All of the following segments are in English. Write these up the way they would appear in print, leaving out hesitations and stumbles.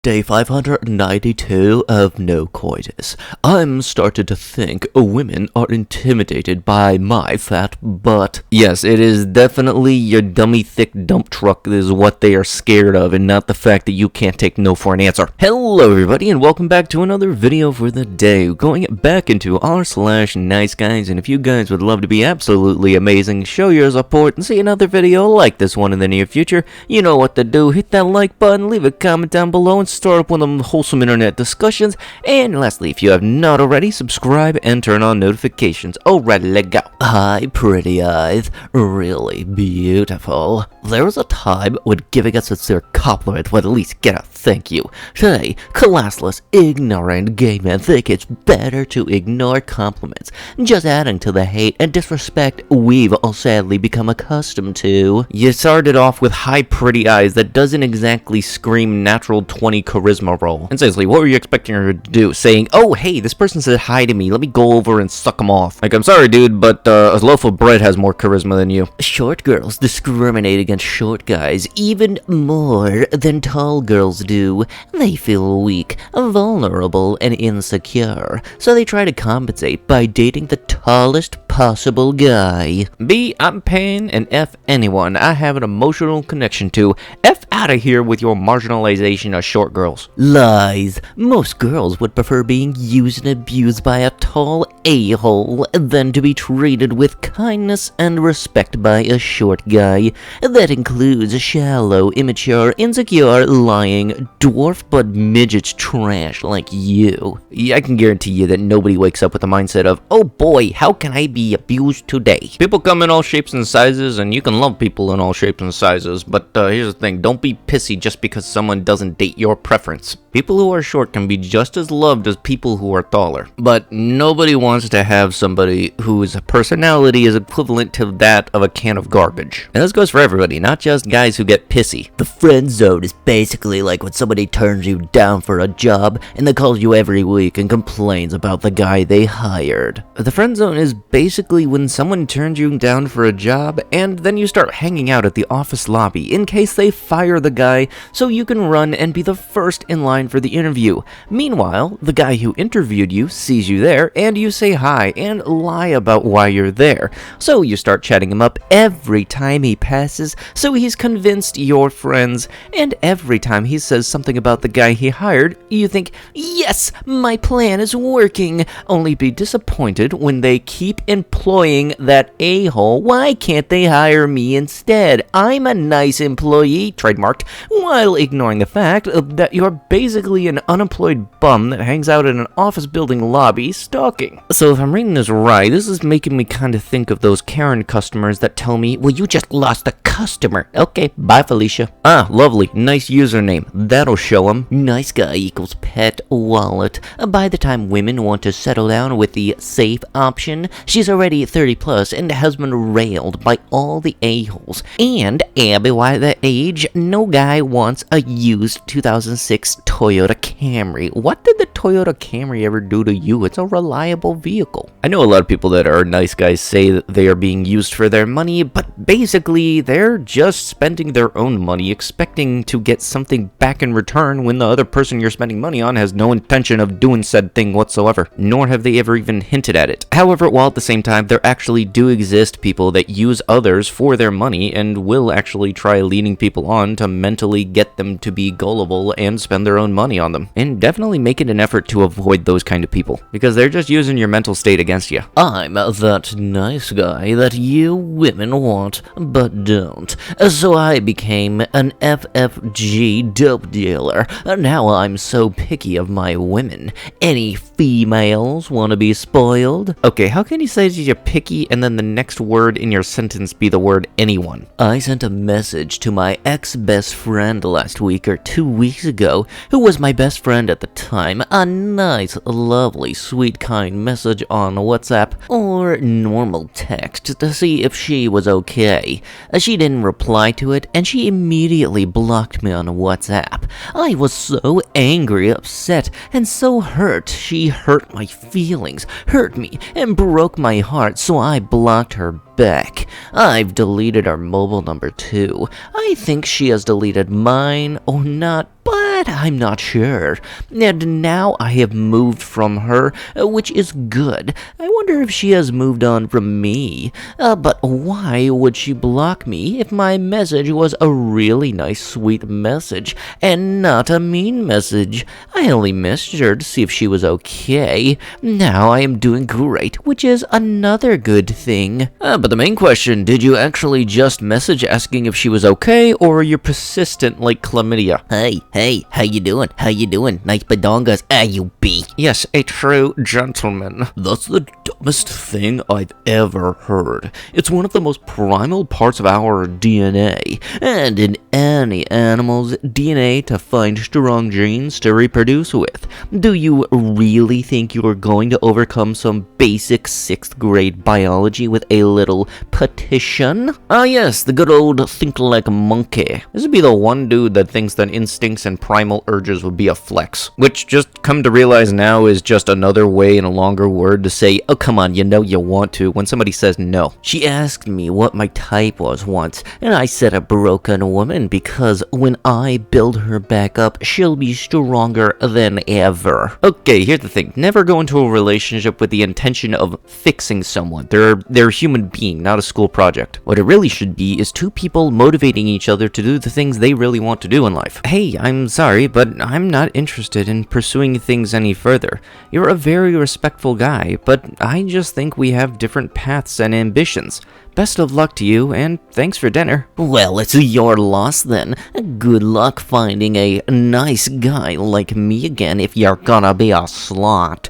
Day 592 of No Coitus. I'm started to think women are intimidated by my fat butt. Yes, it is definitely your dummy thick dump truck is what they are scared of, and not the fact that you can't take no for an answer. Hello everybody, and welcome back to another video for the day. Going back into r/niceguys, and if you guys would love to be absolutely amazing, show your support, and see another video like this one in the near future, you know what to do. Hit that like button, leave a comment down below, and start up one of them wholesome internet discussions. And lastly, if you have not already, subscribe and turn on notifications. Alright, let's go. Hi, pretty eyes. Really beautiful. There was a time when giving a sincere compliment would at least get a thank you. Today, classless, ignorant gay men think it's better to ignore compliments, just adding to the hate and disrespect we've all sadly become accustomed to. You started off with hi, pretty eyes. That doesn't exactly scream natural 20 charisma roll. And seriously, what were you expecting her to do? Saying, oh hey, this person said hi to me, let me go over and suck them off. Like, I'm sorry dude, but a loaf of bread has more charisma than you. Short girls discriminate against short guys even more than tall girls do. They feel weak, vulnerable, and insecure, so they try to compensate by dating the tallest possible guy. B, I'm paying, and F anyone I have an emotional connection to. F out of here with your marginalization of short girls. Lies. Most girls would prefer being used and abused by a tall a-hole than to be treated with kindness and respect by a short guy. That includes shallow, immature, insecure, lying, dwarf but midget trash like you. Yeah, I can guarantee you that nobody wakes up with the mindset of, oh boy, how can I be abused today? People come in all shapes and sizes, and you can love people in all shapes and sizes, but here's the thing, don't be pissy just because someone doesn't date your preference. People who are short can be just as loved as people who are taller, but nobody wants to have somebody whose personality is equivalent to that of a can of garbage. And this goes for everybody, not just guys who get pissy. The friend zone is basically like when somebody turns you down for a job and then calls you every week and complains about the guy they hired. The friend zone is basically when someone turns you down for a job and then you start hanging out at the office lobby in case they fire the guy so you can run and be the first in line for the interview. Meanwhile, the guy who interviewed you sees you there and you say hi and lie about why you're there. So you start chatting him up every time he passes so he's convinced you're friends, and every time he says something about the guy he hired, you think, yes, my plan is working, only be disappointed when they keep employing that a-hole. Why can't they hire me instead? I'm a nice employee, trademarked, while ignoring the fact that you're basically an unemployed bum that hangs out in an office building lobby stalking. So if I'm reading this right, this is making me kind of think of those Karen customers that tell me, well, you just lost a customer. Okay, bye Felicia. Ah, lovely, nice username. That'll show them. Nice guy equals pet wallet. By the time women want to settle down with the safe option, she's already 30 plus and has been railed by all the a-holes. And by that age, no guy wants a used 2006 Toyota Camry. What did the Toyota Camry ever do to you? It's a reliable vehicle. I know a lot of people that are nice guys say that they are being used for their money, but basically they're just spending their own money expecting to get something back in return when the other person you're spending money on has no intention of doing said thing whatsoever, nor have they ever even hinted at it. However, while at the same time there actually do exist people that use others for their money and will actually try leading people on to mentally get them to be gullible and spend their own money on them. And definitely make it an effort to avoid those kind of people, because they're just using your mental state against you. I'm that nice guy that you women want, but don't. So I became an FFG dope dealer. Now I'm so picky of my women. Any females want to be spoiled? Okay, how can you say that you're picky and then the next word in your sentence be the word anyone? I sent a message to my ex-best friend last week or 2 weeks ago, who was my best friend at the time, a nice, lovely, sweet, kind message on WhatsApp or normal text to see if she was okay. She didn't reply to it, and she immediately blocked me on WhatsApp. I was so angry, upset, and so hurt. She hurt my feelings, hurt me, and broke my heart, so I blocked her back. I've deleted her mobile number too. I think she has deleted mine or not, but That I'm not sure. And now I have moved from her, which is good. I wonder if she has moved on from me. But why would she block me if my message was a really nice, sweet message, and not a mean message? I only messaged her to see if she was okay. Now I am doing great, which is another good thing. But the main question, did you actually just message asking if she was okay, or you're persistent like chlamydia? Hey, how you doing? How you doing? Nice badongas, you be. Yes, a true gentleman. That's the dumbest thing I've ever heard. It's one of the most primal parts of our DNA, and in any animal's DNA to find strong genes to reproduce with. Do you really think you're going to overcome some basic 6th grade biology with a little petition? Ah yes, the good old think like a monkey. This would be the one dude that thinks that instincts and primal urges would be a flex, which just come to realize now is just another way and a longer word to say, oh come on, you know you want to, when somebody says no. She asked me what my type was once, and I said a broken woman because when I build her back up, she'll be stronger than ever. Okay, here's the thing. Never go into a relationship with the intention of fixing someone. They're a human being, not a school project. What it really should be is two people motivating each other to do the things they really want to do in life. Hey, I'm sorry, but I'm not interested in pursuing things any further. You're a very respectful guy, but I just think we have different paths and ambitions. Best of luck to you, and thanks for dinner. Well, it's your loss then. Good luck finding a nice guy like me again if you're gonna be a slut.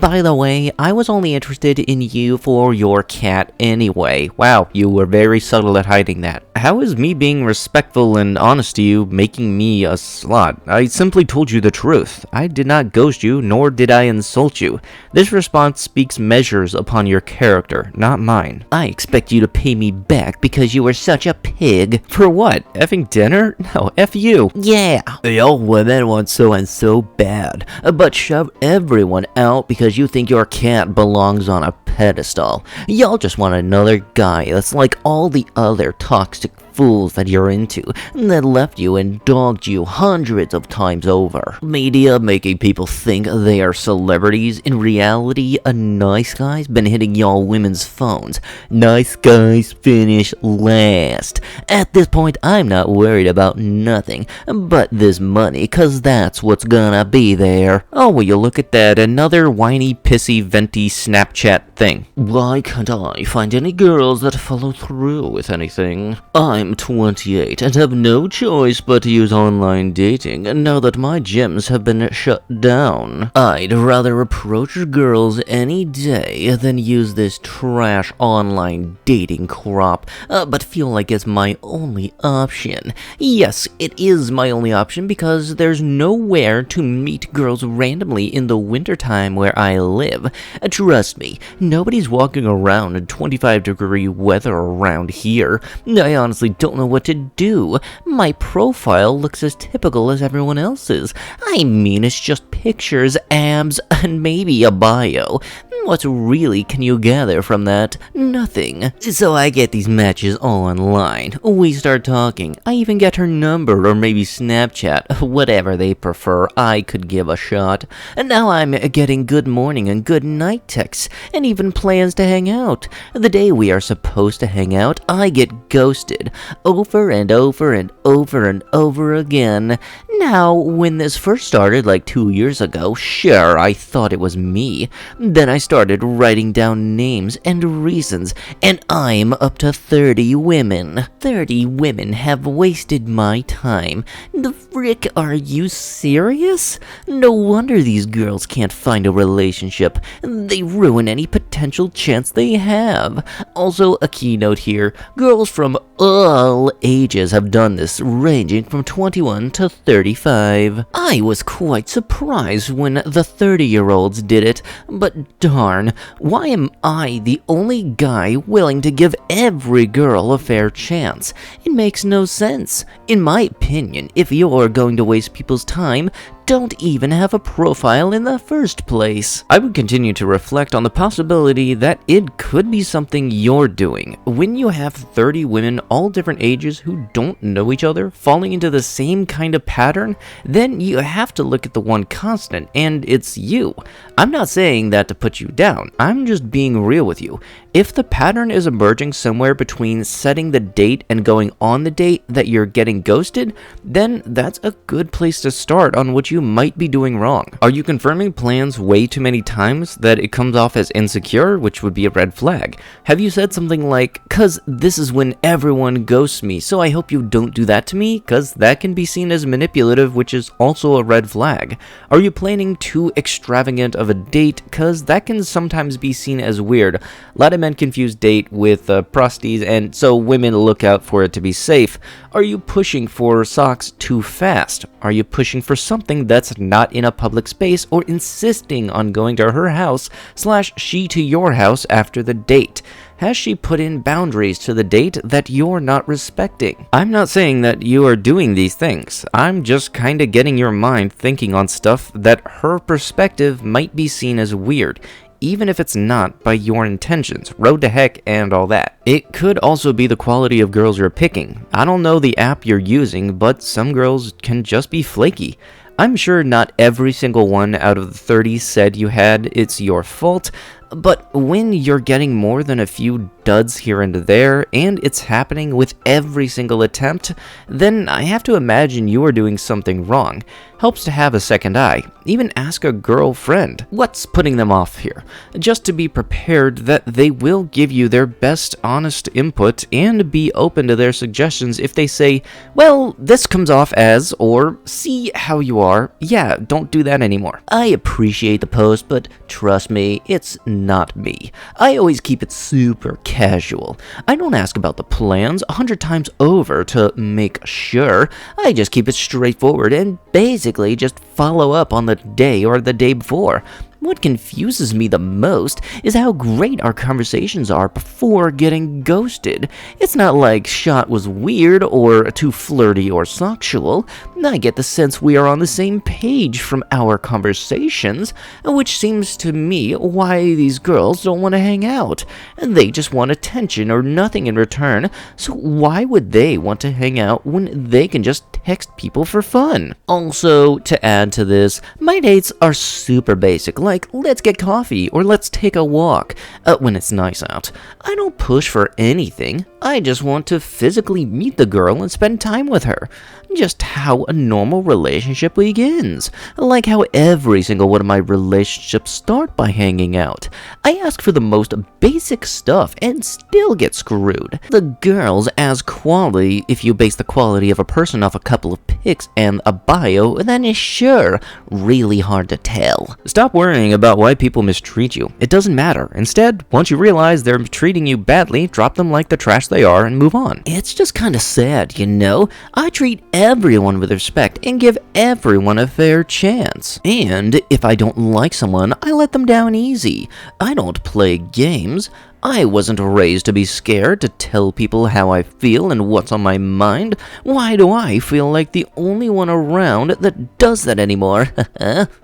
By the way, I was only interested in you for your cat anyway. Wow, you were very subtle at hiding that. How is me being respectful and honest to you making me a slut? I simply told you the truth. I did not ghost you, nor did I insult you. This response speaks measures upon your character, not mine. I expect you to pay me back because you were such a pig. For what? Effing dinner? No, F you. Yeah. Y'all women want so and so bad, but shove everyone out because you think your cat belongs on a pedestal. Y'all just want another guy that's like all the other toxic fools that you're into, that left you and dogged you hundreds of times over. Media making people think they are celebrities. In reality, a nice guy's been hitting y'all women's phones. Nice guys finish last. At this point, I'm not worried about nothing but this money, cause that's what's gonna be there. Oh, will you look at that, another whiny, pissy, venti Snapchat thing. Why can't I find any girls that follow through with anything? I'm 28 and have no choice but to use online dating now that my gyms have been shut down. I'd rather approach girls any day than use this trash online dating crap, but feel like it's my only option. Yes, it is my only option because there's nowhere to meet girls randomly in the wintertime where I live. Trust me, nobody's walking around in 25-degree weather around here. I honestly don't know what to do. My profile looks as typical as everyone else's. I mean, it's just pictures, abs, and maybe a bio. What really can you gather from that? Nothing. So I get these matches online. We start talking. I even get her number or maybe Snapchat. Whatever they prefer, I could give a shot. And now I'm getting good morning and good night texts, and even plans to hang out. The day we are supposed to hang out, I get ghosted. Over and over and over and over again. Now, when this first started like 2 years ago, sure, I thought it was me. Then I started writing down names and reasons, and I'm up to 30 women. 30 women have wasted my time. The frick, are you serious? No wonder these girls can't find a relationship. They ruin any potential chance they have. Also, a keynote here, girls from all ages have done this, ranging from 21 to 35. I was quite surprised when the 30-year-olds did it, but darn, why am I the only guy willing to give every girl a fair chance? It makes no sense. In my opinion, if you're going to waste people's time, don't even have a profile in the first place. I would continue to reflect on the possibility that it could be something you're doing. When you have 30 women, all different ages, who don't know each other, falling into the same kind of pattern, then you have to look at the one constant, and it's you. I'm not saying that to put you down, I'm just being real with you. If the pattern is emerging somewhere between setting the date and going on the date that you're getting ghosted, then that's a good place to start on what you might be doing wrong. Are you confirming plans way too many times that it comes off as insecure, which would be a red flag? Have you said something like, "'Cause this is when everyone ghosts me, so I hope you don't do that to me," 'cause that can be seen as manipulative, which is also a red flag. Are you planning too extravagant of a date, 'cause that can sometimes be seen as weird. A lot of men confuse date with prosties, and so women look out for it to be safe. Are you pushing for socks too fast? Are you pushing for something that's not in a public space, or insisting on going to her house / she to your house after the date? Has she put in boundaries to the date that you're not respecting? I'm not saying that you are doing these things. I'm just kinda getting your mind thinking on stuff that her perspective might be seen as weird, even if it's not by your intentions, road to heck and all that. It could also be the quality of girls you're picking. I don't know the app you're using, but some girls can just be flaky. I'm sure not every single one out of the 30 said you had it's your fault, but when you're getting more than a few duds here and there, and it's happening with every single attempt, then I have to imagine you are doing something wrong. Helps to have a second eye. Even ask a girlfriend. What's putting them off here? Just to be prepared that they will give you their best honest input and be open to their suggestions if they say, "Well, this comes off as," or "See how you are. Yeah, don't do that anymore." I appreciate the post, but trust me, it's not me. I always keep it super casual. I don't ask about the plans 100 times over to make sure. I just keep it straightforward and basically just follow up on the day or the day before. What confuses me the most is how great our conversations are before getting ghosted. It's not like shot was weird or too flirty or sexual. I get the sense we are on the same page from our conversations, which seems to me why these girls don't want to hang out. They just want attention or nothing in return, so why would they want to hang out when they can just text people for fun? Also, to add to this, my dates are super basic, like let's get coffee or let's take a walk when it's nice out. I don't push for anything. I just want to physically meet the girl and spend time with her. Just how a normal relationship begins. Like how every single one of my relationships start by hanging out. I ask for the most basic stuff and still get screwed. The girls as quality, if you base the quality of a person off a couple of pics and a bio, then sure, really hard to tell. Stop worrying about why people mistreat you. It doesn't matter. Instead, once you realize they're treating you badly, drop them like the trash they are and move on. It's just kinda sad, you know? I treat everyone with respect and give everyone a fair chance. And if I don't like someone, I let them down easy. I don't play games. I wasn't raised to be scared to tell people how I feel and what's on my mind. Why do I feel like the only one around that does that anymore?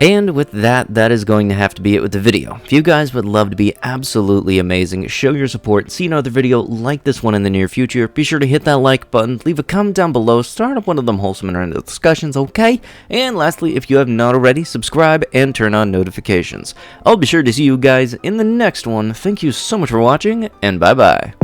And with that, that is going to have to be it with the video. If you guys would love to be absolutely amazing, show your support, see another video like this one in the near future, be sure to hit that like button, leave a comment down below, start up one of them wholesome and random discussions, okay? And lastly, if you have not already, subscribe and turn on notifications. I'll be sure to see you guys in the next one. Thank you so much for watching, and bye-bye.